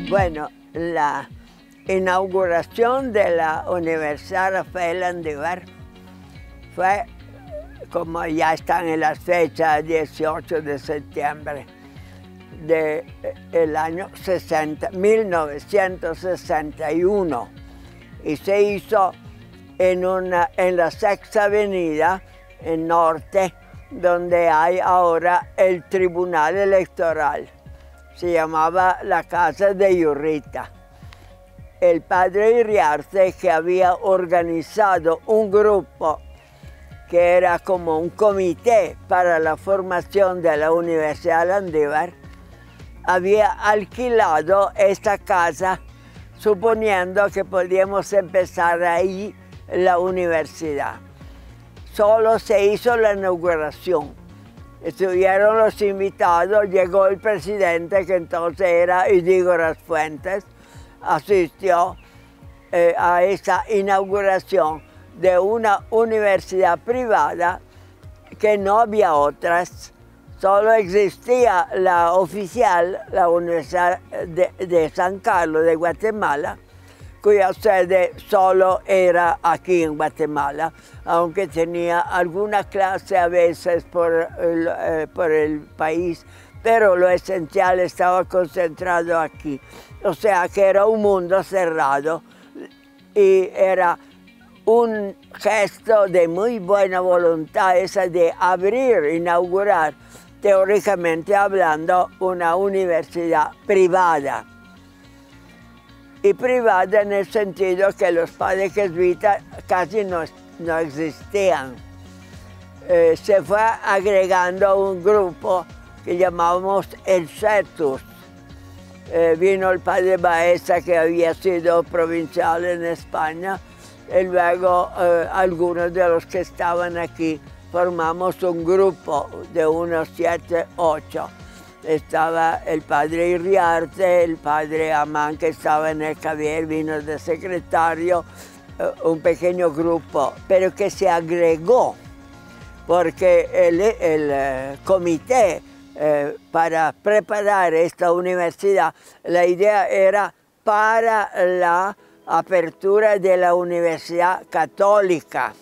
Bueno, la inauguración de la Universidad Rafael Landívar fue, como ya están en las fechas, 18 de septiembre del año 1961, y se hizo en la Sexta Avenida, en Norte, donde hay ahora el Tribunal Electoral. Se llamaba la Casa de Urrieta. El padre Iriarte, que había organizado un grupo que era como un comité para la formación de la Universidad Landívar, había alquilado esta casa suponiendo que podíamos empezar ahí la universidad. Solo se hizo la inauguración. Estuvieron los invitados, llegó el presidente, que entonces era Idígoras Fuentes, asistió a esa inauguración de una universidad privada que no había otras, solo existía la oficial, la Universidad de San Carlos de Guatemala, cuya sede solo era aquí en Guatemala, aunque tenía alguna clase a veces por el país, pero lo esencial estaba concentrado aquí. O sea que era un mundo cerrado y era un gesto de muy buena voluntad esa de abrir, inaugurar, teóricamente hablando, una universidad privada. Y privada en el sentido que los padres jesuitas casi no existían. Se fue agregando un grupo que llamamos el Cetus. Vino el padre Baeza, que había sido provincial en España, y luego algunos de los que estaban aquí formamos un grupo de unos 7, 8. Estaba el padre Iriarte, el padre Amán, que estaba en el Cavier, vino de secretario, un pequeño grupo, pero que se agregó, porque el comité para preparar esta universidad, la idea era para la apertura de la Universidad Católica.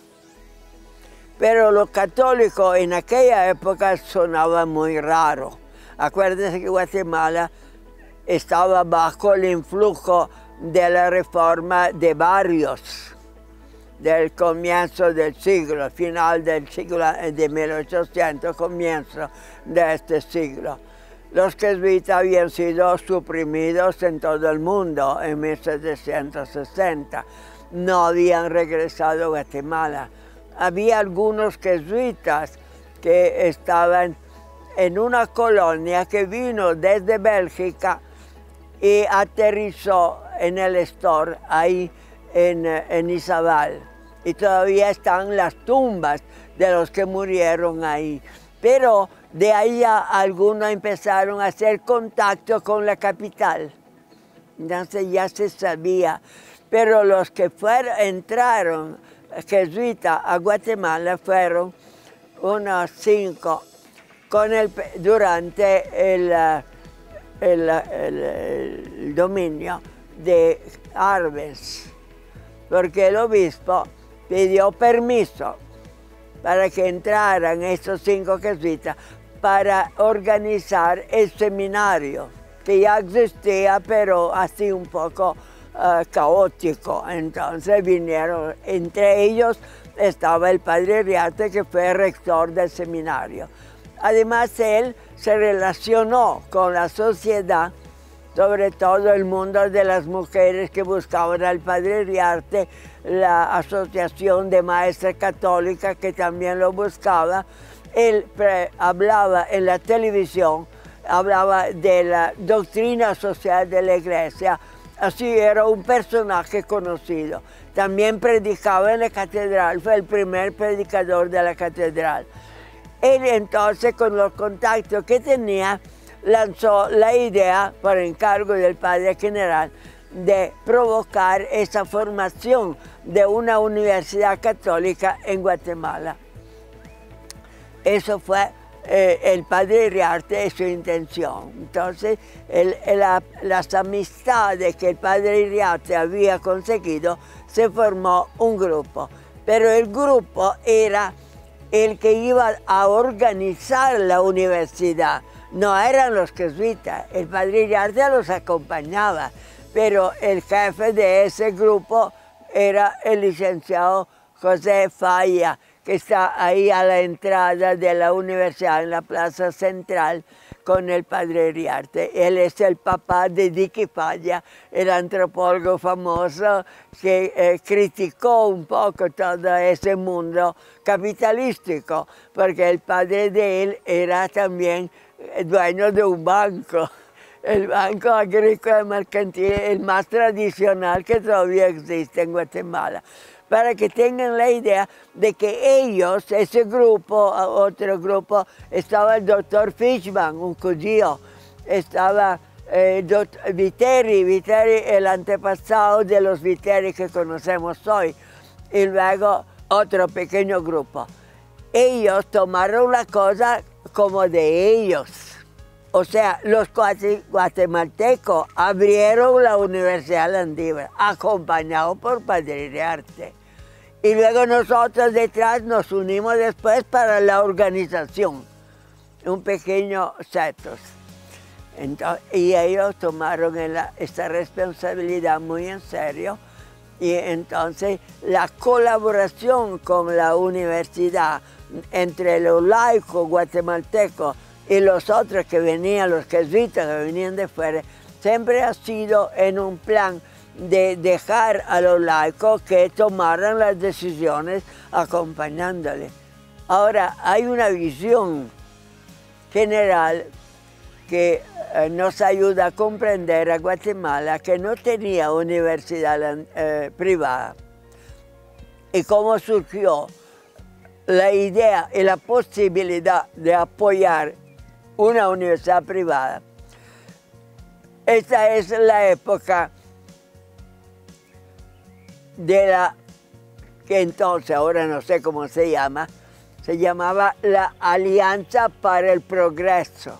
Pero lo católico en aquella época sonaba muy raro. Acuérdense que Guatemala estaba bajo el influjo de la reforma de Barrios, del comienzo del siglo, final del siglo de 1800, comienzo de este siglo. Los jesuitas habían sido suprimidos en todo el mundo en 1760. No habían regresado a Guatemala. Había algunos jesuitas que estaban en una colonia que vino desde Bélgica y aterrizó en el Estor, ahí en Izabal. Y todavía están las tumbas de los que murieron ahí. Pero de ahí algunos empezaron a hacer contacto con la capital. Entonces ya se sabía. Pero los que entraron jesuitas a Guatemala fueron unos 5 durante el dominio de Arbenz, porque el obispo pidió permiso para que entraran estos 5 jesuitas para organizar el seminario, que ya existía, pero así un poco caótico. Entonces vinieron, entre ellos estaba el padre Iriarte, que fue rector del seminario. Además, él se relacionó con la sociedad, sobre todo el mundo de las mujeres que buscaban al padre Iriarte, la Asociación de Maestras Católicas, que también lo buscaba. Él hablaba en la televisión, hablaba de la doctrina social de la Iglesia. Así era un personaje conocido. También predicaba en la catedral, fue el primer predicador de la catedral. Él entonces, con los contactos que tenía, lanzó la idea, por encargo del padre general, de provocar esa formación de una universidad católica en Guatemala. Eso fue el padre Iriarte y su intención. Entonces, las amistades que el padre Iriarte había conseguido, se formó un grupo. Pero el grupo era el que iba a organizar la universidad. No eran los jesuitas, el padre Iriarte los acompañaba, pero el jefe de ese grupo era el licenciado José Falla, que está ahí a la entrada de la universidad, en la plaza central, con el padre Iriarte. Él es el papá de Dicky Falla, el antropólogo famoso que criticó un poco todo ese mundo capitalístico, porque el padre de él era también dueño de un banco, el Banco Agrícola Mercantil, el más tradicional que todavía existe en Guatemala. Para que tengan la idea de que ellos, ese grupo, otro grupo, estaba el doctor Fishman, un judío, estaba Viteri, el antepasado de los Viteri que conocemos hoy, y luego otro pequeño grupo. Ellos tomaron la cosa como de ellos. O sea, los guatemaltecos abrieron la Universidad Landívar, acompañados por padre Iriarte. Y luego nosotros detrás nos unimos después para la organización, un pequeño CETOS. Y ellos tomaron esta responsabilidad muy en serio. Y entonces la colaboración con la universidad entre los laicos guatemaltecos y los otros que venían, los jesuitas que venían de fuera, siempre ha sido en un plan de dejar a los laicos que tomaran las decisiones acompañándoles. Ahora, hay una visión general que nos ayuda a comprender a Guatemala, que no tenía universidad privada. Y cómo surgió la idea y la posibilidad de apoyar una universidad privada. Esta es la época de la que entonces, ahora no sé cómo se llamaba la Alianza para el Progreso.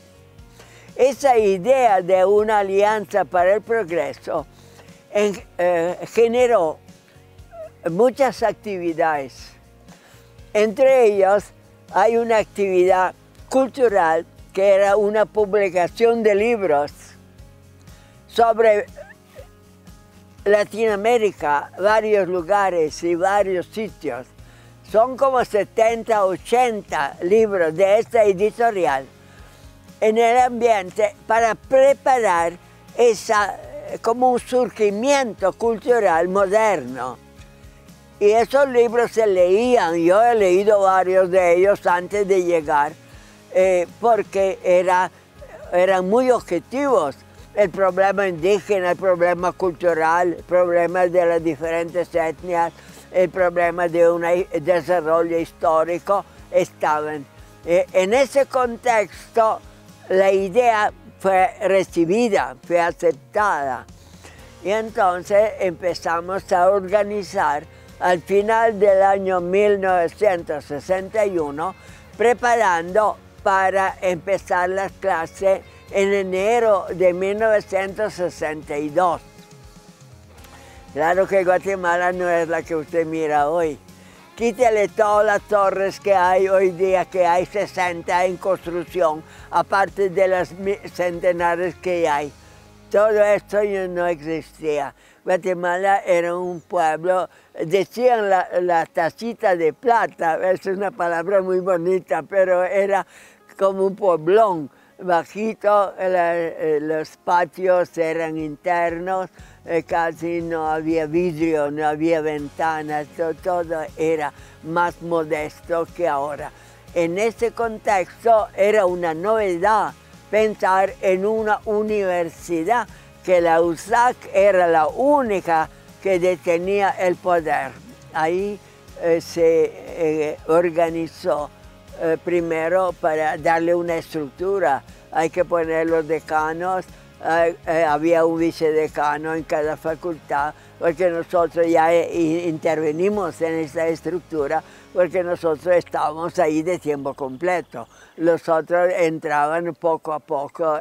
Esa idea de una alianza para el progreso generó muchas actividades. Entre ellas hay una actividad cultural que era una publicación de libros sobre Latinoamérica, varios lugares y varios sitios. Son como 70, 80 libros de esta editorial en el ambiente para preparar como un surgimiento cultural moderno. Y esos libros se leían, yo he leído varios de ellos antes de llegar, porque eran muy objetivos. El problema indígena, el problema cultural, el problema de las diferentes etnias, el problema de un desarrollo histórico estaban. En ese contexto, la idea fue recibida, fue aceptada. Y entonces empezamos a organizar al final del año 1961, preparando para empezar las clases en enero de 1962. Claro que Guatemala no es la que usted mira hoy. Quítele todas las torres que hay hoy día, que hay 60 en construcción, aparte de las centenares que hay. Todo esto no existía. Guatemala era un pueblo, decían la tacita de plata, es una palabra muy bonita, pero era como un pueblón. Bajito, los patios eran internos, casi no había vidrio, no había ventanas, todo era más modesto que ahora. En ese contexto era una novedad pensar en una universidad, que la USAC era la única que detenía el poder. Ahí se organizó primero para darle una estructura hay que poner los decanos, había un vicedecano en cada facultad, porque nosotros ya intervenimos en esta estructura, porque nosotros estábamos ahí de tiempo completo. Los otros entraban poco a poco,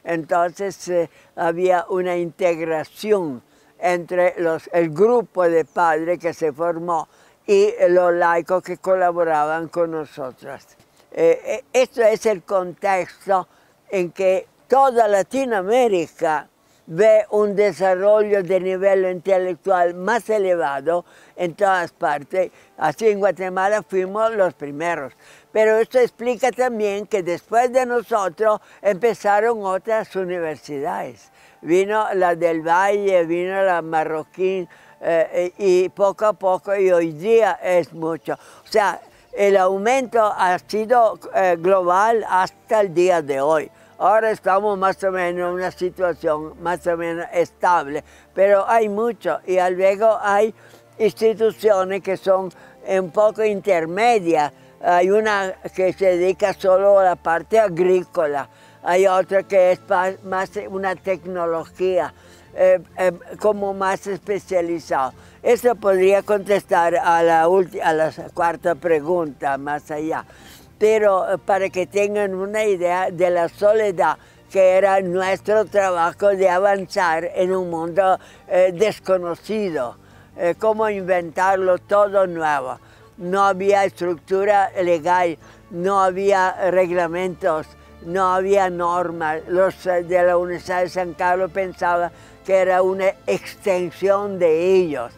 entonces había una integración entre el grupo de padres que se formó y los laicos que colaboraban con nosotros. Esto es el contexto en que toda Latinoamérica ve un desarrollo de nivel intelectual más elevado en todas partes. Así en Guatemala fuimos los primeros. Pero esto explica también que después de nosotros empezaron otras universidades. Vino la del Valle, vino la Marroquín, y poco a poco, y hoy día es mucho. O sea, el aumento ha sido global hasta el día de hoy. Ahora estamos más o menos en una situación más o menos estable, pero hay mucho, y luego hay instituciones que son un poco intermedias. Hay una que se dedica solo a la parte agrícola, hay otra que es más una tecnología, como más especializado. Eso podría contestar a la cuarta pregunta, más allá. Pero para que tengan una idea de la soledad que era nuestro trabajo de avanzar en un mundo desconocido, cómo inventarlo todo nuevo. No había estructura legal, no había reglamentos, no había normas. Los de la Universidad de San Carlos pensaban que era una extensión de ellos.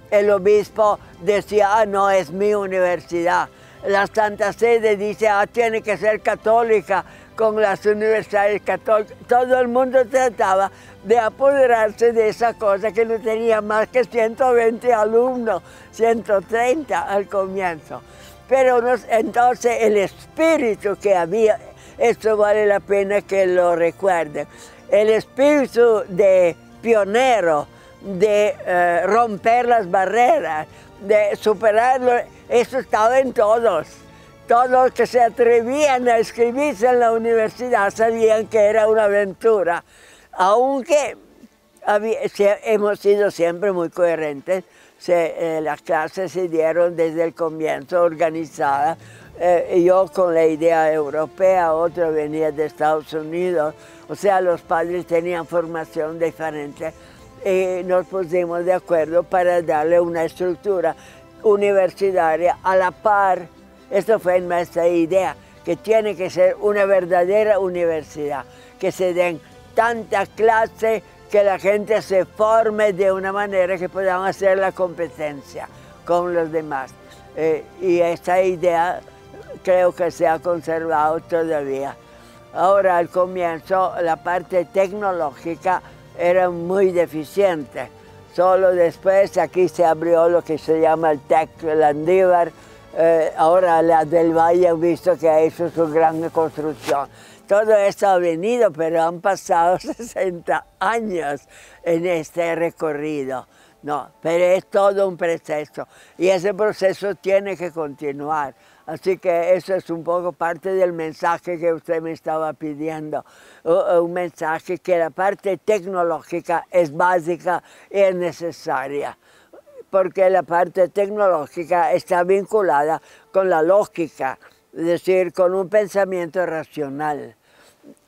El obispo decía, no, es mi universidad. La Santa Sede dice, tiene que ser católica con las universidades católicas. Todo el mundo trataba de apoderarse de esa cosa que no tenía más que 120 alumnos, 130 al comienzo. Pero entonces el espíritu que había, esto vale la pena que lo recuerden, el espíritu de pionero, de romper las barreras, de superarlo, eso estaba en todos. Todos los que se atrevían a escribirse en la universidad sabían que era una aventura, aunque hemos sido siempre muy coherentes. Las clases se dieron desde el comienzo organizadas, yo con la idea europea, otro venía de Estados Unidos, o sea, los padres tenían formación diferente. Nos pusimos de acuerdo para darle una estructura universitaria a la par. Esto fue nuestra idea, que tiene que ser una verdadera universidad, que se den tantas clases, que la gente se forme de una manera que podamos hacer la competencia con los demás. Y esta idea creo que se ha conservado todavía. Ahora, al comienzo, la parte tecnológica era muy deficiente. Solo después aquí se abrió lo que se llama el TEC Landívar. Ahora la del Valle he visto que ha hecho su gran construcción. Todo esto ha venido, pero han pasado 60 años en este recorrido. No, pero es todo un proceso y ese proceso tiene que continuar. Así que eso es un poco parte del mensaje que usted me estaba pidiendo. Un mensaje que la parte tecnológica es básica y es necesaria, porque la parte tecnológica está vinculada con la lógica, es decir, con un pensamiento racional.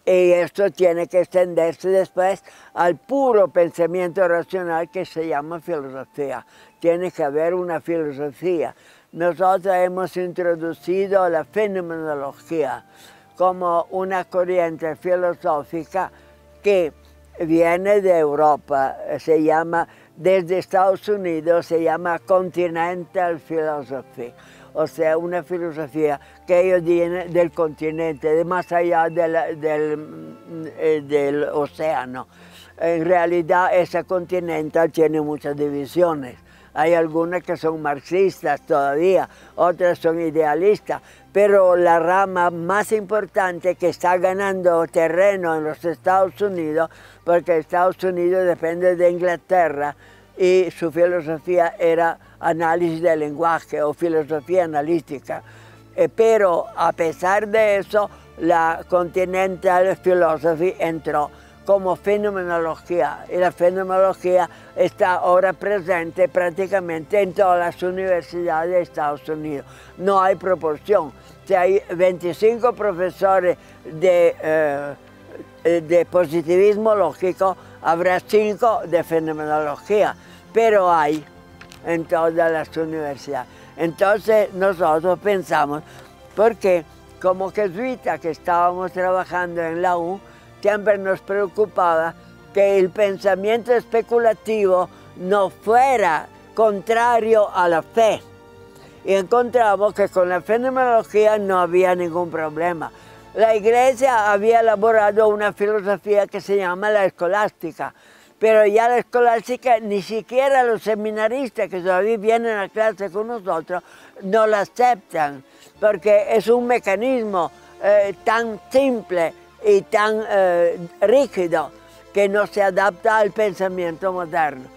Y esto tiene que extenderse después al puro pensamiento racional que se llama filosofía. Tiene que haber una filosofía. Nosotros hemos introducido la fenomenología como una corriente filosófica que viene de Europa, se llama, desde Estados Unidos se llama Continental Philosophy, o sea, una filosofía que ellos vienen del continente, de más allá del océano. En realidad, esa continental tiene muchas divisiones. Hay algunas que son marxistas todavía, otras son idealistas, pero la rama más importante que está ganando terreno en los Estados Unidos, porque Estados Unidos depende de Inglaterra y su filosofía era análisis del lenguaje o filosofía analítica. Pero a pesar de eso, la Continental Philosophy entró como fenomenología, y la fenomenología está ahora presente prácticamente en todas las universidades de Estados Unidos. No hay proporción. Si hay 25 profesores de positivismo lógico, habrá 5 de fenomenología, pero hay en todas las universidades. Entonces nosotros pensamos, porque como jesuita que estábamos trabajando en la U, siempre nos preocupaba que el pensamiento especulativo no fuera contrario a la fe. Y encontramos que con la fenomenología no había ningún problema. La Iglesia había elaborado una filosofía que se llama la escolástica, pero ya la escolástica ni siquiera los seminaristas que todavía vienen a clase con nosotros no la aceptan, porque es un mecanismo tan simple y tan rígido que no se adapta al pensamiento moderno.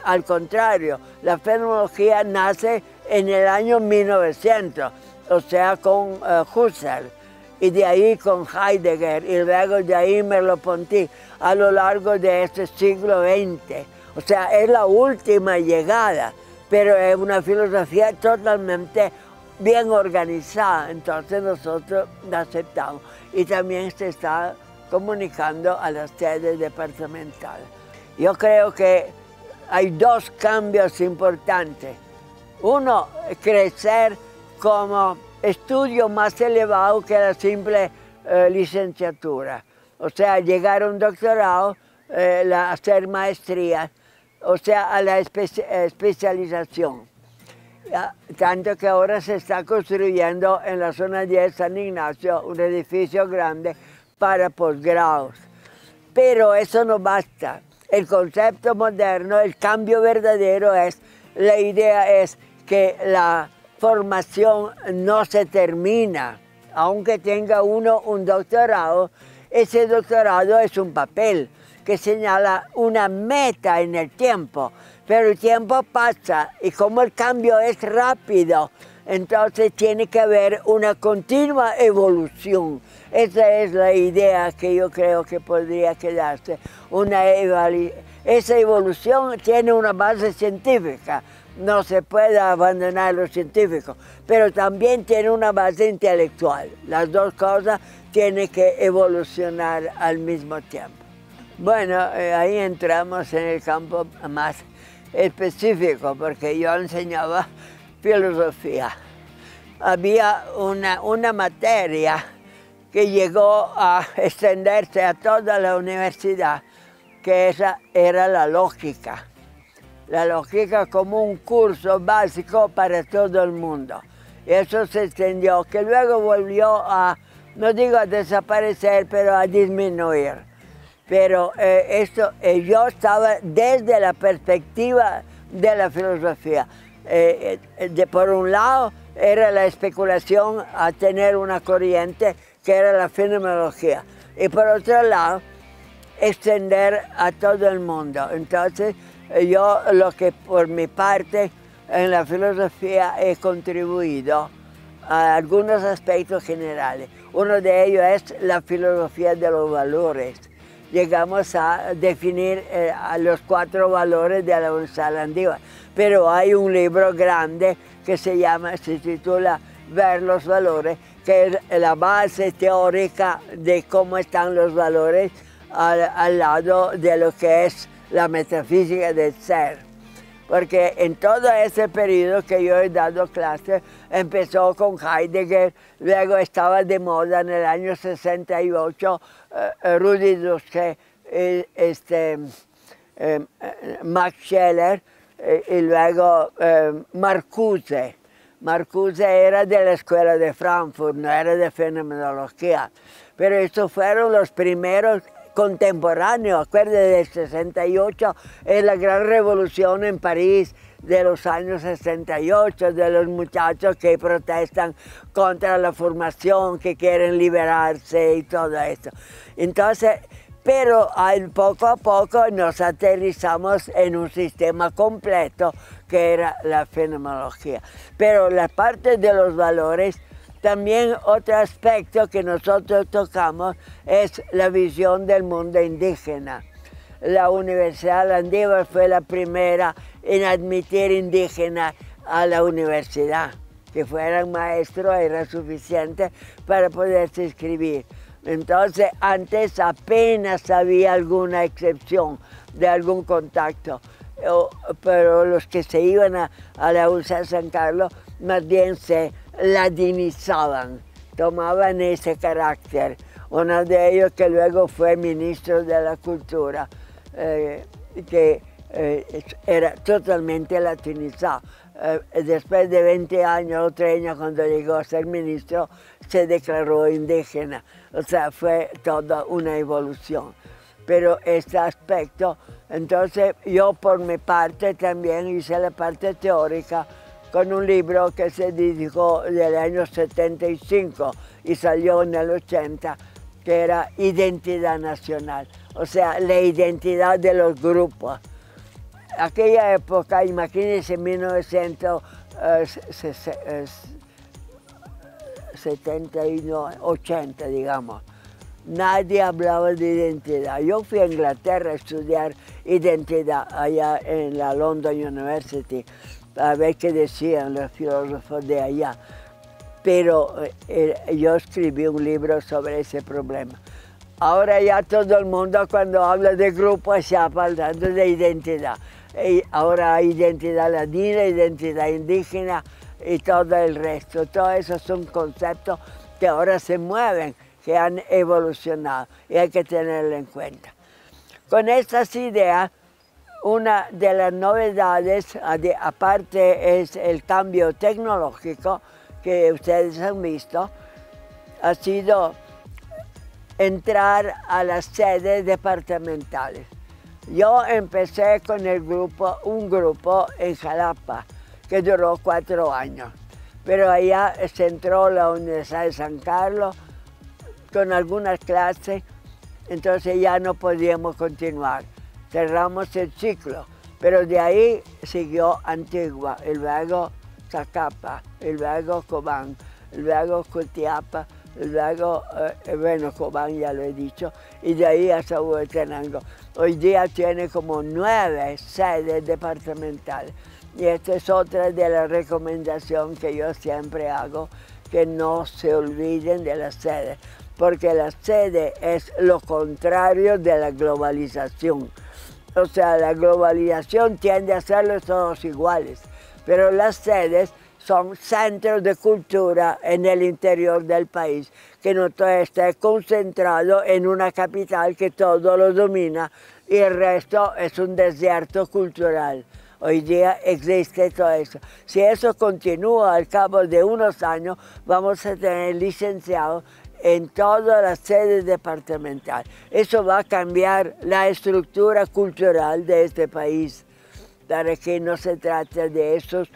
Al contrario, la fenomenología nace en el año 1900, o sea, con Husserl, y de ahí con Heidegger, y luego de ahí Merleau-Ponty, a lo largo de este siglo XX. O sea, es la última llegada, pero es una filosofía totalmente bien organizada, entonces nosotros la aceptamos. Y también se está comunicando a las sedes departamentales. Yo creo que hay 2 cambios importantes. Uno, crecer como estudio más elevado que la simple licenciatura. O sea, llegar a un doctorado, hacer maestría, o sea, a la especialización. Tanto que ahora se está construyendo en la zona 10 San Ignacio un edificio grande para posgrados. Pero eso no basta. El concepto moderno, el cambio verdadero la idea es que la formación no se termina. Aunque tenga uno un doctorado, ese doctorado es un papel que señala una meta en el tiempo, pero el tiempo pasa y como el cambio es rápido, entonces tiene que haber una continua evolución. Esa es la idea que yo creo que podría quedarse. Esa evolución tiene una base científica, no se puede abandonar lo científico, pero también tiene una base intelectual. Las 2 cosas tienen que evolucionar al mismo tiempo. Bueno, ahí entramos en el campo más específico, porque yo enseñaba filosofía. Había una materia que llegó a extenderse a toda la universidad, que esa era la lógica. La lógica como un curso básico para todo el mundo. Y eso se extendió, que luego volvió a, no digo a desaparecer, pero a disminuir. Pero yo estaba desde la perspectiva de la filosofía. Por un lado, era la especulación a tener una corriente que era la fenomenología. Y por otro lado, extender a todo el mundo. Entonces, yo lo que por mi parte en la filosofía he contribuido a algunos aspectos generales. Uno de ellos es la filosofía de los valores. Llegamos a definir a los 4 valores de la Universidad Landívar, pero hay un libro grande que se titula Ver los valores, que es la base teórica de cómo están los valores al lado de lo que es la metafísica del ser. Porque en todo ese periodo que yo he dado clases, empezó con Heidegger, luego estaba de moda en el año 68 Rudi Dutschke, Max Scheler y luego Marcuse. Marcuse era de la escuela de Frankfurt, no era de fenomenología, pero estos fueron los primeros contemporáneos. Acuérdense, del 68 es la gran revolución en París de los años 68, de los muchachos que protestan contra la formación, que quieren liberarse y todo esto. Entonces, pero poco a poco nos aterrizamos en un sistema completo que era la fenomenología. Pero la parte de los valores También otro aspecto que nosotros tocamos es la visión del mundo indígena. La Universidad Landívar fue la primera en admitir indígenas a la universidad. Que fueran maestros era suficiente para poderse inscribir. Entonces, antes apenas había alguna excepción de algún contacto, pero los que se iban a la Universidad de San Carlos más bien se ladinizaban, tomaban ese carácter. Uno de ellos que luego fue ministro de la Cultura, que era totalmente latinizado. Después de 20 años o 30 años, cuando llegó a ser ministro, se declaró indígena. O sea, fue toda una evolución. Pero este aspecto, entonces yo por mi parte también hice la parte teórica con un libro que se dedicó del año 75 y salió en el 80, que era Identidad Nacional, o sea, la identidad de los grupos. Aquella época, imagínense, 1979, 80, digamos, nadie hablaba de identidad. Yo fui a Inglaterra a estudiar identidad allá en la London University, a ver qué decían los filósofos de allá. Pero yo escribí un libro sobre ese problema. Ahora ya todo el mundo cuando habla de grupo está hablando de identidad. Y ahora hay identidad ladina, identidad indígena y todo el resto. Todos esos son conceptos que ahora se mueven, que han evolucionado y hay que tenerlo en cuenta. Con estas ideas, una de las novedades, aparte es el cambio tecnológico que ustedes han visto, ha sido entrar a las sedes departamentales. Yo empecé con un grupo en Jalapa, que duró 4 años, pero allá se entró la Universidad de San Carlos con algunas clases, entonces ya no podíamos continuar. Cerramos el ciclo, pero de ahí siguió Antigua, y luego Zacapa, y luego Cobán, y luego Cutiapa, y luego, bueno, Cobán ya lo he dicho, y de ahí hasta Huehuetenango. Hoy día tiene como 9 sedes departamentales. Y esta es otra de las recomendaciones que yo siempre hago, que no se olviden de las sedes, porque la sede es lo contrario de la globalización. O sea, la globalización tiende a hacerlos todos iguales, pero las sedes son centros de cultura en el interior del país, que no todo esté concentrado en una capital que todo lo domina y el resto es un desierto cultural. Hoy día existe todo eso. Si eso continúa al cabo de unos años, vamos a tener licenciados en todas las sedes departamentales. Eso va a cambiar la estructura cultural de este país, para que no se trate de esos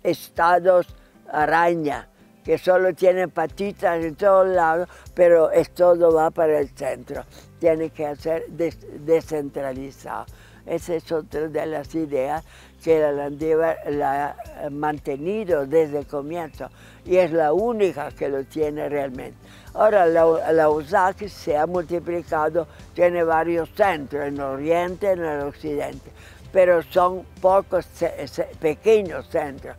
estados araña, que solo tienen patitas en todos lados, pero todo va para el centro. Tiene que ser descentralizado. Esa es otra de las ideas que la Landívar la ha mantenido desde el comienzo y es la única que lo tiene realmente. Ahora la USAC se ha multiplicado, tiene varios centros, en el oriente, en el occidente, pero son pocos pequeños centros.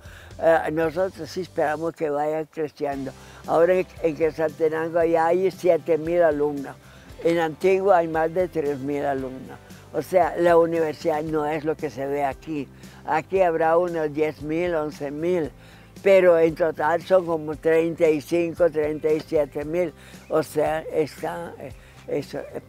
Nosotros sí esperamos que vaya creciendo. Ahora en Quetzaltenango ya hay 7.000 alumnos, en Antigua hay más de 3.000 alumnos. O sea, la universidad no es lo que se ve aquí. Aquí habrá unos 10.000, 11.000, pero en total son como 35, 37.000. O sea,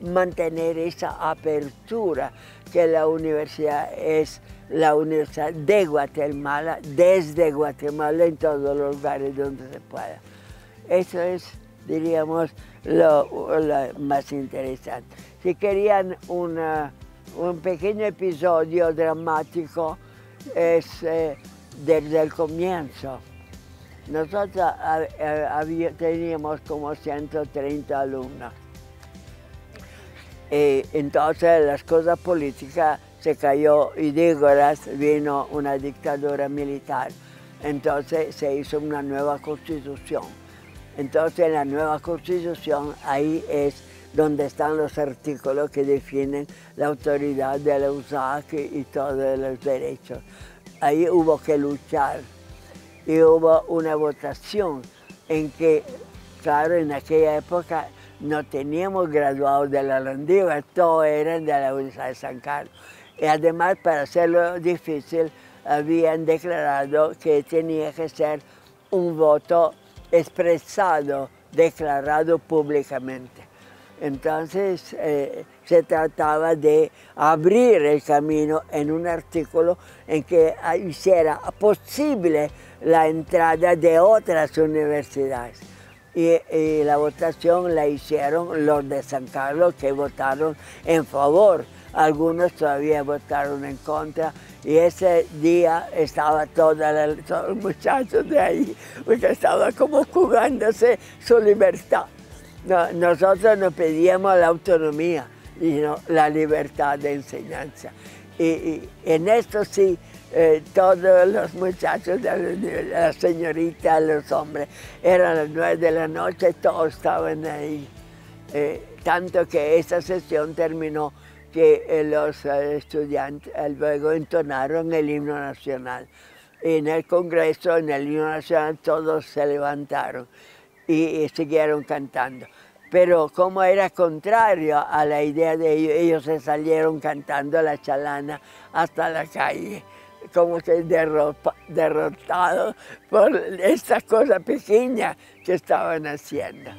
mantener esa apertura, que la universidad es la Universidad de Guatemala, desde Guatemala en todos los lugares donde se pueda. Eso es, diríamos, lo más interesante. Si querían un pequeño episodio dramático, es desde el comienzo. Nosotros teníamos como 130 alumnos. Entonces las cosas políticas se cayó Idígoras, vino una dictadura militar. entonces se hizo una nueva constitución. Entonces en la nueva constitución ahí es donde están los artículos que definen la autoridad de la USAC y todos los derechos. Ahí hubo que luchar y hubo una votación en que, claro, en aquella época no teníamos graduados de la Landívar, todos eran de la Universidad de San Carlos. Y además, para hacerlo difícil, habían declarado que tenía que ser un voto expresado, declarado públicamente. Entonces se trataba de abrir el camino en un artículo en que hiciera posible la entrada de otras universidades. Y la votación la hicieron los de San Carlos, que votaron en favor. Algunos todavía votaron en contra. Y ese día estaba todos los muchachos de ahí, porque estaban como jugándose su libertad. No, nosotros nos pedíamos la autonomía y no la libertad de enseñanza. Y en esto sí, todos los muchachos, las señoritas, los hombres, eran las 9 de la noche, todos estaban ahí. Tanto que esa sesión terminó que los estudiantes luego entonaron el himno nacional. Y en el Congreso, en el himno nacional, todos se levantaron y siguieron cantando. Pero como era contrario a la idea de ellos, ellos se salieron cantando la chalana hasta la calle, como que derrotados por esta cosa pequeña que estaban haciendo.